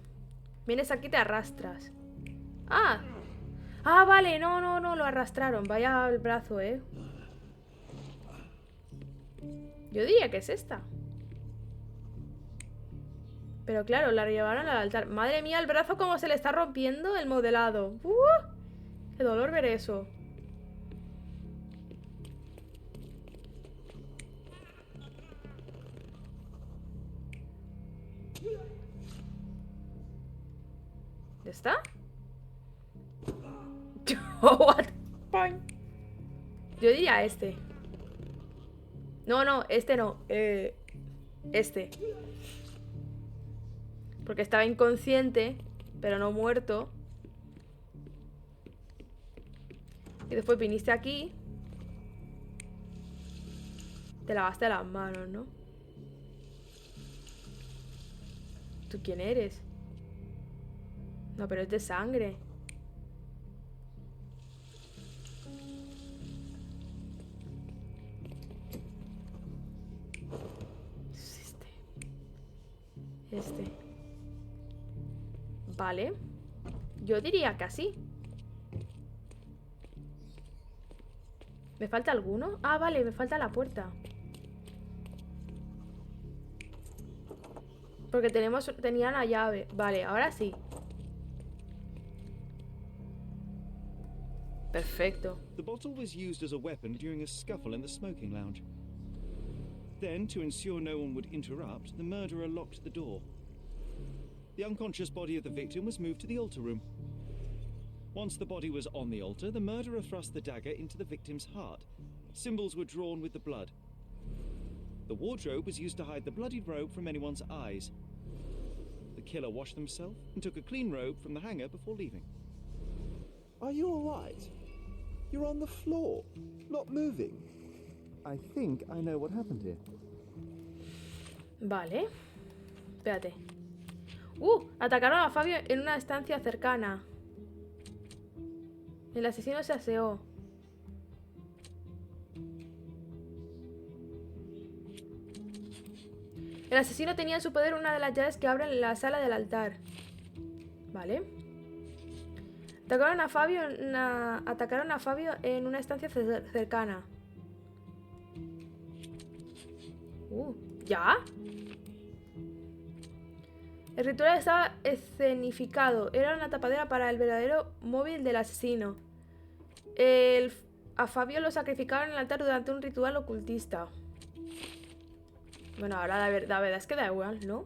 Vienes aquí y te arrastras. ¡Ah! ¡Ah, vale! No, lo arrastraron. Vaya el brazo, ¿eh? Yo diría que es esta. Pero claro, la llevaron al altar. Madre mía, el brazo como se le está rompiendo el modelado. ¡Qué dolor ver eso! ¿Ya está? What the fuck? Yo diría este. No, este no. Este. Porque estaba inconsciente, pero no muerto. Y después viniste aquí. Te lavaste las manos, ¿no? ¿Tú quién eres? No, pero es de sangre. Es este. Vale. Yo diría que así. ¿Me falta alguno? Ah, vale, me falta la puerta. Porque tenían la llave. Vale, ahora sí. Perfecto. The bottle was used as a weapon during a scuffle in the smoking lounge. Then, to ensure no one would interrupt, the murderer locked the door. The unconscious body of the victim was moved to the altar room. Once the body was on the altar, the murderer thrust the dagger into the victim's heart. Symbols were drawn with the blood. The wardrobe was used to hide the bloodied robe from anyone's eyes. The killer washed himself and took a clean robe from the hanger before leaving. Are you all right? You're on the floor, not moving. I think I know what happened here. Vale. Espérate. Atacaron a Fabio en una estancia cercana. El asesino se aseó. El asesino tenía en su poder una de las llaves que abren la sala del altar. Vale. Atacaron a Fabio en una estancia cercana. ¿Ya? El ritual estaba escenificado. Era una tapadera para el verdadero móvil del asesino. A Fabio lo sacrificaron en el altar durante un ritual ocultista. Bueno, ahora la verdad es que da igual, ¿no?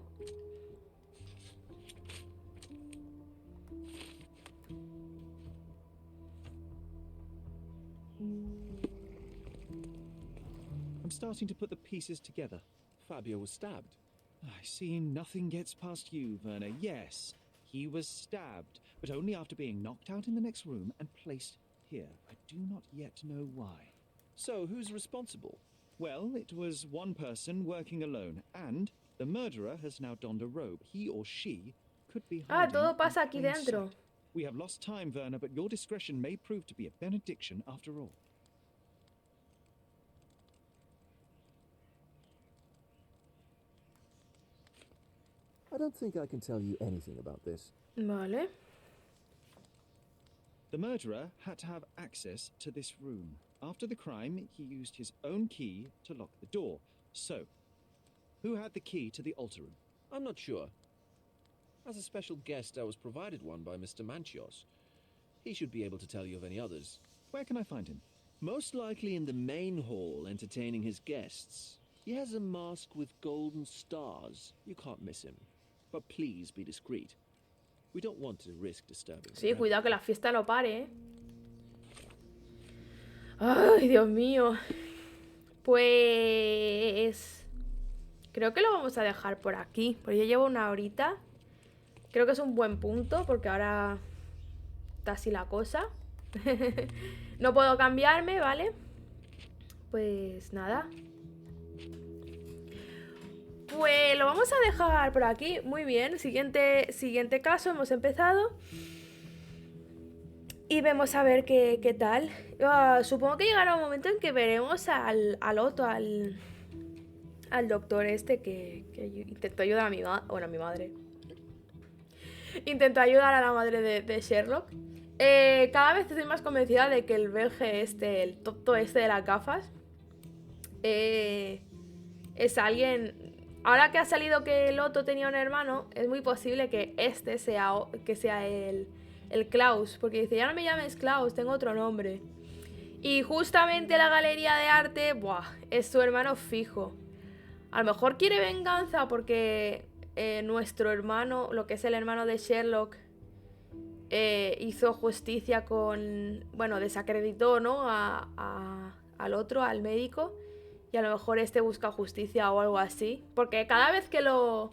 I'm starting to put the pieces together. Fabio was stabbed. I see nothing gets past you, Werner. Yes, he was stabbed, but only after being knocked out in the next room and placed here. I do not yet know why. So, who's responsible? Well, it was one person working alone, and the murderer has now donned a robe. He or she could be hiding todo pasa in aquí plain dentro. sight. We have lost time, Werner, but your discretion may prove to be a benediction after all. I don't think I can tell you anything about this. Vale. The murderer had to have access to this room. After the crime, he used his own key to lock the door. So, who had the key to the altar room? I'm not sure. As a special guest, I was provided one by Mr. Manchios. He should be able to tell you of any others. Where can I find him? Most likely in the main hall, entertaining his guests. He has a mask with golden stars. You can't miss him. But please be discreet. We don't want to risk disturbing. Sí, cuidado que la fiesta no pare, ¿eh? Ay, Dios mío. Pues... creo que lo vamos a dejar por aquí. Porque ya llevo una horita. Creo que es un buen punto. Porque ahora está así la cosa. No puedo cambiarme, ¿vale? Pues nada. Pues lo vamos a dejar por aquí. Muy bien, siguiente caso. Hemos empezado. Y vemos a ver qué tal. Supongo que llegará un momento en que veremos al otro, al doctor este que intentó ayudar a mi madre. Intentó ayudar a la madre de Sherlock. Cada vez estoy más convencida de que el belge este, el tonto este de las gafas, es alguien... Ahora que ha salido que el otro tenía un hermano, es muy posible que este sea el Klaus, porque dice, ya no me llames Klaus, tengo otro nombre. Y justamente la galería de arte, es su hermano fijo. A lo mejor quiere venganza porque nuestro hermano, lo que es el hermano de Sherlock, hizo justicia con... Bueno, desacreditó, ¿no? Al otro, al médico. Y a lo mejor este busca justicia o algo así. Porque cada vez que lo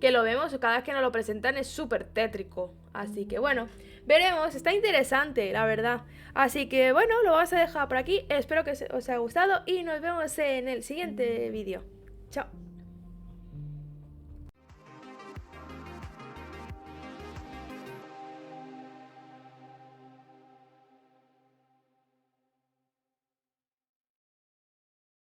vemos o cada vez que nos lo presentan es súper tétrico. Así que bueno, veremos. Está interesante, la verdad. Así que bueno, lo vamos a dejar por aquí. Espero que os haya gustado y nos vemos en el siguiente vídeo. Chao.